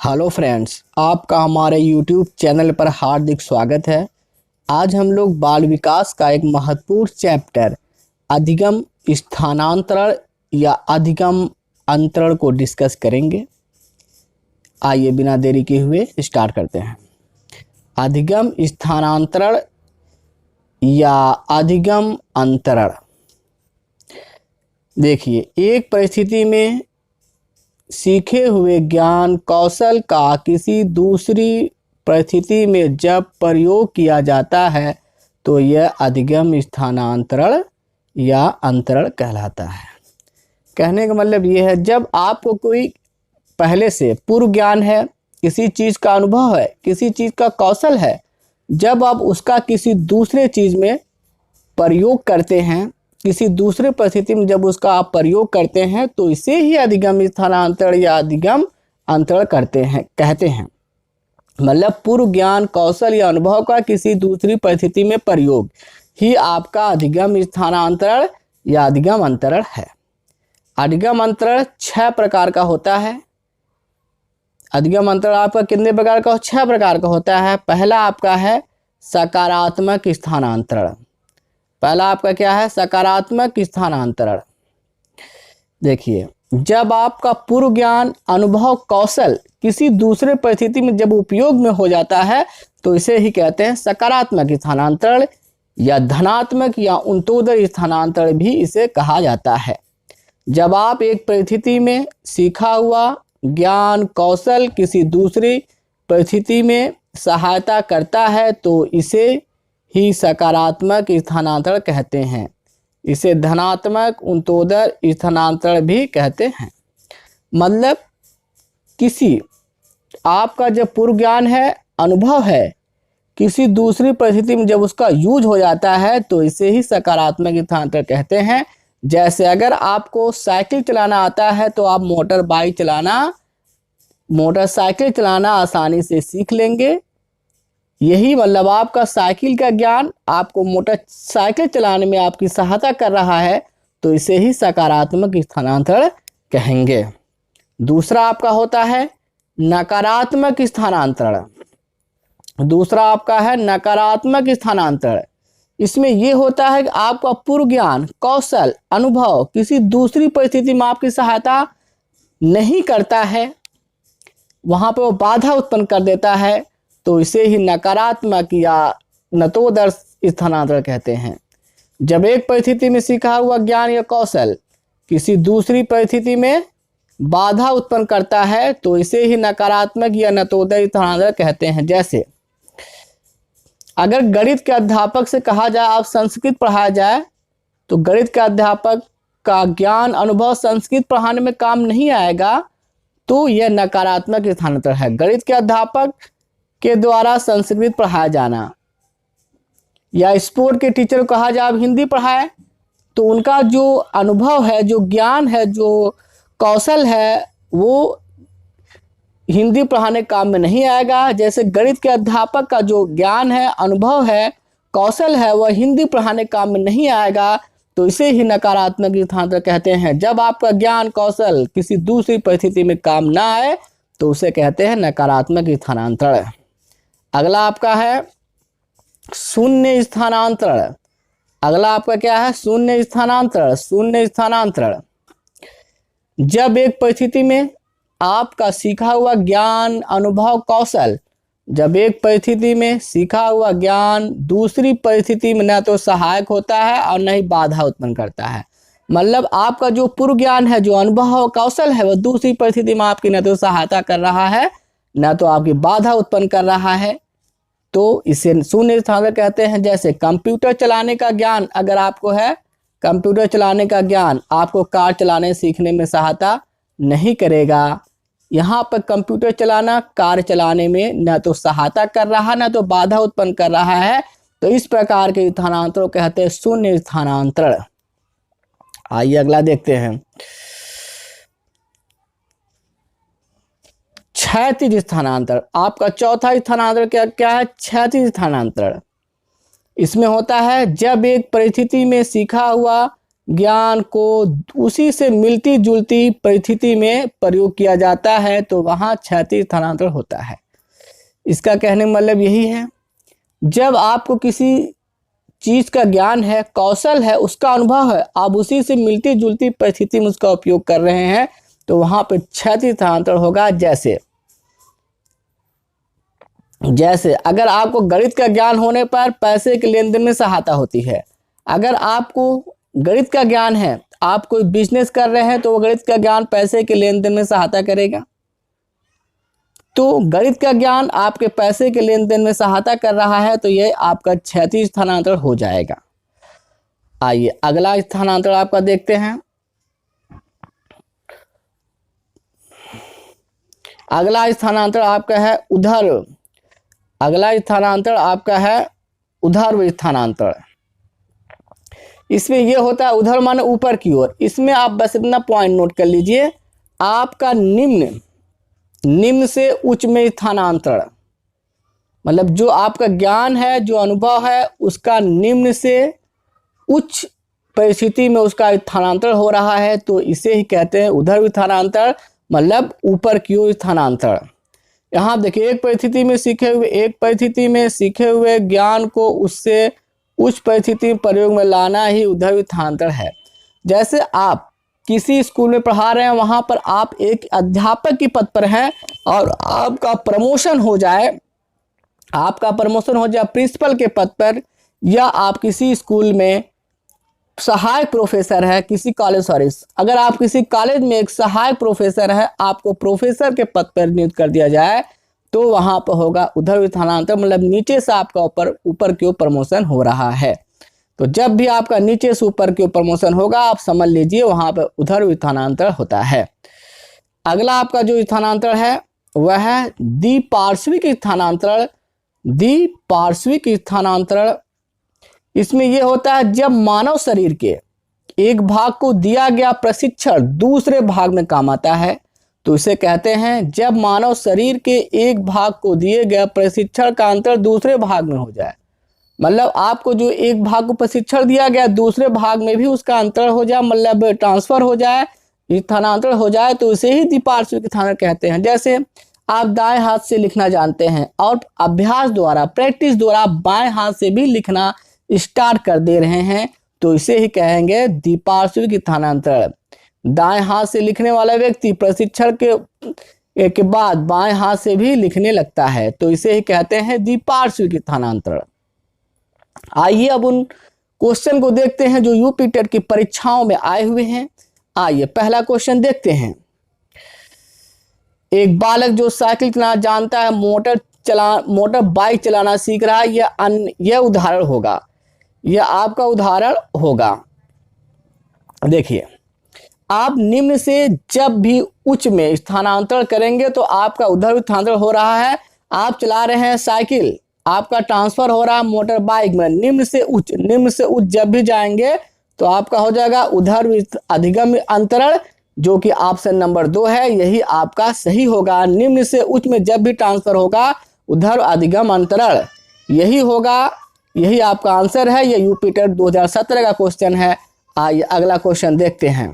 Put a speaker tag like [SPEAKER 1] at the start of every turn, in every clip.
[SPEAKER 1] Hello friends, आपका हमारे YouTube channel पर हार्दिक स्वागत है। आज हम लोग बाल विकास का एक महत्वपूर्ण चैप्टर अधिगम स्थानांतरण या अधिगम अंतरण को डिस्कस करेंगे। आइए बिना देरी के हुए स्टार्ट करते हैं। अधिगम स्थानांतरण या अधिगम अंतरण। देखिए, एक परिस्थिति में सीखे हुए ज्ञान कौशल का किसी दूसरी परिस्थिति में जब प्रयोग किया जाता है तो यह अधिगम स्थानांतरण या अंतरण कहलाता है। कहने का मतलब यह है, जब आपको कोई पहले से पूर्व ज्ञान है, किसी चीज़ का अनुभव है, किसी चीज़ का कौशल है, जब आप उसका किसी दूसरे चीज़ में प्रयोग करते हैं, किसी दूसरे परिस्थिति में जब उसका आप प्रयोग करते हैं तो इसे ही अधिगम स्थानांतरण या अधिगम अंतरण कहते हैं। मतलब पूर्व ज्ञान कौशल या अनुभव का किसी दूसरी परिस्थिति में प्रयोग ही आपका अधिगम स्थानांतरण या अधिगम अंतरण है। अधिगम अंतरण 6 प्रकार का होता है। अधिगम अंतरण आपका कितने प्रकार का? 6 प्रकार का होता है। पहला आपका है सकारात्मक स्थानांतरण। पहला आपका क्या है? सकारात्मक स्थानांतरण। देखिए, जब आपका पूर्व ज्ञान अनुभव कौशल किसी दूसरे परिस्थिति में जब उपयोग में हो जाता है तो इसे ही कहते हैं सकारात्मक स्थानांतरण या धनात्मक या उन्नतोदय स्थानांतरण भी इसे कहा जाता है। जब आप एक परिस्थिति में सीखा हुआ ज्ञान कौशल किसी दूसरी परिस्थिति में सहायता करता है तो इसे ही सकारात्मक स्थानांतरण कहते हैं। इसे धनात्मक उन्नतोदय स्थानांतरण भी कहते हैं। मतलब किसी आपका जब पूर्व ज्ञान है, अनुभव है, किसी दूसरी परिस्थिति में जब उसका यूज हो जाता है तो इसे ही सकारात्मक स्थानांतरण कहते हैं। जैसे अगर आपको साइकिल चलाना आता है तो आप मोटरसाइकिल चलाना आसानी से सीख लेंगे। यही मतलब आपका साइकिल का ज्ञान आपको मोटरसाइकिल चलाने में आपकी सहायता कर रहा है तो इसे ही सकारात्मक स्थानांतरण कहेंगे। दूसरा आपका होता है नकारात्मक स्थानांतरण। दूसरा आपका है नकारात्मक स्थानांतरण। इसमें यह होता है कि आपका पूर्व ज्ञान कौशल अनुभव किसी दूसरी परिस्थिति में आपकी सहायता नहीं करता है, वहाँ पर वो बाधा उत्पन्न कर देता है तो इसे ही नकारात्मक या उन्नतोदय स्थानांतरण कहते हैं। जब एक परिस्थिति में सीखा हुआ ज्ञान या कौशल किसी दूसरी परिस्थिति में बाधा उत्पन्न करता है तो इसे ही नकारात्मक या उन्नतोदय स्थानांतरण कहते हैं। जैसे अगर गणित के अध्यापक से कहा जाए आप संस्कृत पढ़ाया जाए तो गणित के अध्यापक का ज्ञान अनुभव संस्कृत पढ़ाने में काम नहीं आएगा तो यह नकारात्मक स्थानांतरण है। गणित के अध्यापक के द्वारा संस्कृत पढ़ाया जाना या स्पोर्ट के टीचर को कहा जाए आप हिंदी पढ़ाए तो उनका जो अनुभव है, जो ज्ञान है, जो कौशल है वो हिंदी पढ़ाने काम में नहीं आएगा। जैसे गणित के अध्यापक का जो ज्ञान है, अनुभव है, कौशल है वह हिंदी पढ़ाने काम में नहीं आएगा तो इसे ही नकारात्मक स्थानांतरण कहते हैं। जब आपका ज्ञान कौशल किसी दूसरी परिस्थिति में काम ना आए तो उसे कहते हैं नकारात्मक स्थानांतरण। अगला आपका है शून्य स्थानांतरण। अगला आपका क्या है? शून्य स्थानांतरण। शून्य स्थानांतरण जब एक परिस्थिति में आपका सीखा हुआ ज्ञान अनुभव कौशल, जब एक परिस्थिति में सीखा हुआ ज्ञान दूसरी परिस्थिति में न तो सहायक होता है और न ही बाधा उत्पन्न करता है। मतलब आपका जो पूर्व ज्ञान है, जो अनुभव कौशल है, वह दूसरी परिस्थिति में आपकी न तो सहायता कर रहा है न तो आपकी बाधा उत्पन्न कर रहा है तो इसे शून्य स्थानांतरण कहते हैं। जैसे कंप्यूटर चलाने का ज्ञान अगर आपको है, कंप्यूटर चलाने का ज्ञान आपको कार चलाने सीखने में सहायता नहीं करेगा। यहाँ पर कंप्यूटर चलाना कार चलाने में न तो सहायता कर रहा न तो बाधा उत्पन्न कर रहा है तो इस प्रकार के स्थानांतरण कहते हैं शून्य स्थानांतरण। आइए अगला देखते हैं क्षैतिज स्थानांतरण। आपका चौथा स्थानांतरण क्या है? क्षैतिज स्थानांतरण। इसमें होता है जब एक परिस्थिति में सीखा हुआ ज्ञान को उसी से मिलती जुलती परिस्थिति में प्रयोग किया जाता है तो वहाँ क्षैतिज स्थानांतरण होता है। इसका कहने का मतलब यही है, जब आपको किसी चीज का ज्ञान है, कौशल है, उसका अनुभव है, आप उसी से मिलती जुलती परिस्थिति में उसका उपयोग कर रहे हैं तो वहां पे क्षैतिज स्थानांतरण होगा। जैसे अगर आपको गणित का ज्ञान होने पर पैसे के लेन देन में सहायता होती है। अगर आपको गणित का ज्ञान है, आप कोई बिजनेस कर रहे हैं तो वो गणित का ज्ञान पैसे के लेन देन में सहायता करेगा। तो गणित का ज्ञान आपके पैसे के लेन देन में सहायता कर रहा है तो ये आपका क्षैतिज स्थानांतरण हो जाएगा। आइए अगला स्थानांतरण आपका देखते हैं। अगला स्थानांतरण आपका है ऊर्ध्व। अगला स्थानांतरण आपका है ऊर्ध्व स्थानांतरण। इसमें यह होता है ऊर्ध्व माने ऊपर की ओर। इसमें आप बस इतना पॉइंट नोट कर लीजिए, आपका निम्न से उच्च में स्थानांतरण, मतलब जो आपका ज्ञान है, जो अनुभव है, उसका निम्न से उच्च परिस्थिति में उसका स्थानांतरण हो रहा है तो इसे ही कहते हैं ऊर्ध्व स्थानांतरण, मतलब ऊपर की ओर स्थानांतरण। यहाँ देखिए एक परिस्थिति में सीखे हुए ज्ञान को उससे उच्च परिस्थिति में प्रयोग में लाना ही ऊर्ध्व स्थानांतरण है। जैसे आप किसी स्कूल में पढ़ा रहे हैं, वहां पर आप एक अध्यापक के पद पर हैं और आपका प्रमोशन हो जाए प्रिंसिपल के पद पर, या आप किसी स्कूल में सहायक प्रोफेसर है, अगर आप किसी कॉलेज में एक सहायक प्रोफेसर है, आपको प्रोफेसर के पद पर नियुक्त कर दिया जाए तो वहां पर होगा ऊर्ध्व स्थानांतरण, मतलब नीचे से आपका ऊपर की ओर प्रमोशन हो रहा है। तो जब भी आपका नीचे से ऊपर की ओर प्रमोशन होगा आप समझ लीजिए वहां पर ऊर्ध्व स्थानांतरण होता है। अगला आपका जो स्थानांतरण है वह है द्विपार्श्विक स्थानांतरण। द्विपार्श्विक स्थानांतरण इसमें यह होता है जब मानव शरीर के एक भाग को दिया गया प्रशिक्षण दूसरे भाग में काम आता है तो इसे कहते हैं जब मानव शरीर के एक भाग को दिए गया प्रशिक्षण का अंतर दूसरे भाग में हो जाए, मतलब आपको जो एक भाग को प्रशिक्षण दिया गया दूसरे भाग में भी उसका अंतर हो जाए, मतलब ट्रांसफर हो जाए, स्थानांतरण हो जाए तो इसे ही द्विपार्श्विक स्थानांतरण कहते हैं। जैसे आप दाएं हाथ से लिखना जानते हैं और अभ्यास द्वारा, प्रैक्टिस द्वारा बाएं हाथ से भी लिखना स्टार्ट कर दे रहे हैं तो इसे ही कहेंगे द्विपार्श्विक स्थानांतरण। दाएं हाथ से लिखने वाला व्यक्ति प्रशिक्षण के बाद बाएं हाथ से भी लिखने लगता है तो इसे ही कहते हैं द्विपार्श्विक स्थानांतरण। आइए अब उन क्वेश्चन को देखते हैं जो यूपी टेट की परीक्षाओं में आए हुए हैं। आइए पहला क्वेश्चन देखते हैं। एक बालक जो साइकिल चलाना जानता है, मोटर बाइक चलाना सीख रहा है, यह उदाहरण होगा, यह आपका उदाहरण होगा। देखिए आप निम्न से जब भी उच्च में स्थानांतरण करेंगे तो आपका ऊर्ध्व स्थानांतरण हो रहा है। आप चला रहे हैं साइकिल, आपका ट्रांसफर हो रहा है मोटर बाइक में, निम्न से उच्च जब भी जाएंगे तो आपका हो जाएगा ऊर्ध्व अधिगम अंतरण, जो कि ऑप्शन नंबर 2 है, यही आपका सही होगा। निम्न से उच्च में जब भी ट्रांसफर होगा ऊर्ध्व अधिगम अंतरण यही होगा, यही आपका आंसर है। यह यूपी टेट 2017 का क्वेश्चन है। आइए अगला क्वेश्चन देखते हैं।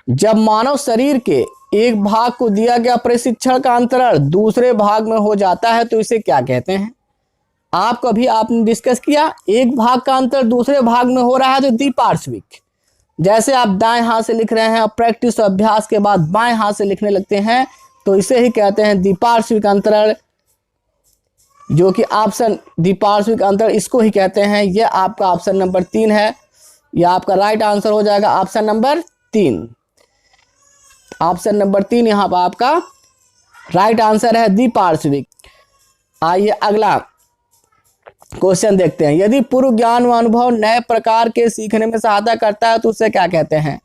[SPEAKER 1] जब मानव शरीर के एक भाग को दिया गया प्रशिक्षण का अंतरण दूसरे भाग में हो जाता है तो इसे क्या कहते हैं? आपने डिस्कस किया, एक भाग का अंतर दूसरे भाग में हो रहा है तो द्विपार्श्विक। जैसे आप दाएं हाथ से लिख रहे हैं और प्रैक्टिस और अभ्यास के बाद बाएं हाथ से लिखने लगते हैं तो इसे ही कहते हैं द्विपार्श्विक अंतरण, जो कि ऑप्शन द्विपार्श्विक अंतर इसको ही कहते हैं। यह आपका ऑप्शन नंबर 3 है, यह आपका राइट आंसर हो जाएगा ऑप्शन नंबर 3। ऑप्शन नंबर 3 यहाँ पर आपका राइट आंसर है, द्विपार्श्विक। आइए अगला क्वेश्चन देखते हैं। यदि पूर्व ज्ञान व अनुभव नए प्रकार के सीखने में सहायता करता है तो उसे क्या कहते हैं?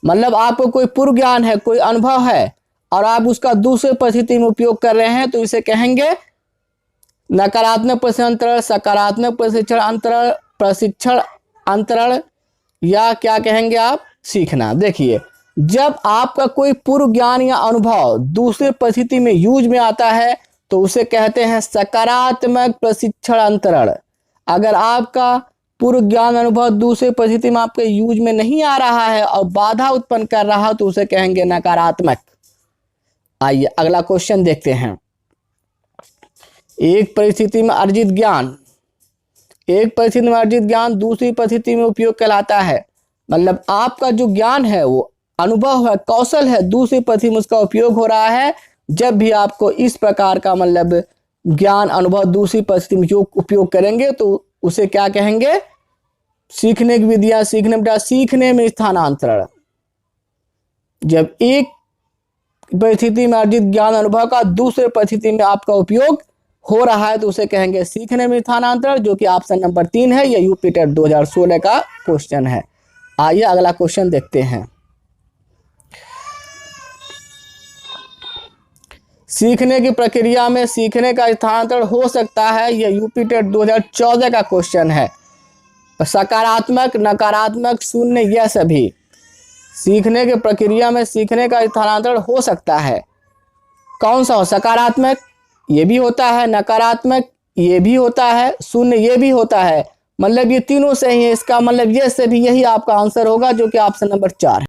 [SPEAKER 1] मतलब आपको कोई पूर्व ज्ञान है, कोई अनुभव है और आप उसका दूसरे परिस्थिति में उपयोग कर रहे हैं तो इसे कहेंगे नकारात्मक प्रशिक्षण अंतरण, सकारात्मक प्रशिक्षण अंतरण या क्या कहेंगे आप, सीखना। देखिए जब आपका कोई पूर्व ज्ञान या अनुभव दूसरे परिस्थिति में यूज में आता है तो उसे कहते हैं सकारात्मक प्रशिक्षण अंतरण। अगर आपका पूर्व ज्ञान अनुभव दूसरे परिस्थिति में आपके यूज में नहीं आ रहा है और बाधा उत्पन्न कर रहा है तो उसे कहेंगे नकारात्मक। आइए अगला क्वेश्चन देखते हैं। एक परिस्थिति में अर्जित ज्ञान दूसरी परिस्थिति में उपयोग कहलाता है। मतलब आपका जो ज्ञान है, वो अनुभव है, कौशल है, दूसरी परिस्थिति में उसका उपयोग हो रहा है। जब भी आपको इस प्रकार का मतलब ज्ञान अनुभव दूसरी परिस्थिति में उपयोग करेंगे तो उसे क्या कहेंगे? सीखने की विधियां, सीखने में स्थानांतरण। जब एक परिस्थिति में अर्जित ज्ञान अनुभव का दूसरे परिस्थिति में आपका उपयोग हो रहा है तो उसे कहेंगे सीखने में स्थानांतरण, जो कि ऑप्शन नंबर 3 है। यह यूपी टेट 2016 का क्वेश्चन है। आइए अगला क्वेश्चन देखते हैं। सीखने की प्रक्रिया में सीखने का स्थानांतरण हो सकता है। यह यूपी टेट 2014 का क्वेश्चन है। सकारात्मक, नकारात्मक, शून्य, यह सभी। सीखने की प्रक्रिया में सीखने का स्थानांतरण हो सकता है। कौन सा हो? सकारात्मक ये भी होता है, नकारात्मक ये भी होता है, शून्य ये भी होता है। मतलब ये तीनों सही है। इसका मतलब ये से भी यही आपका आंसर होगा, जो कि ऑप्शन नंबर 4 है।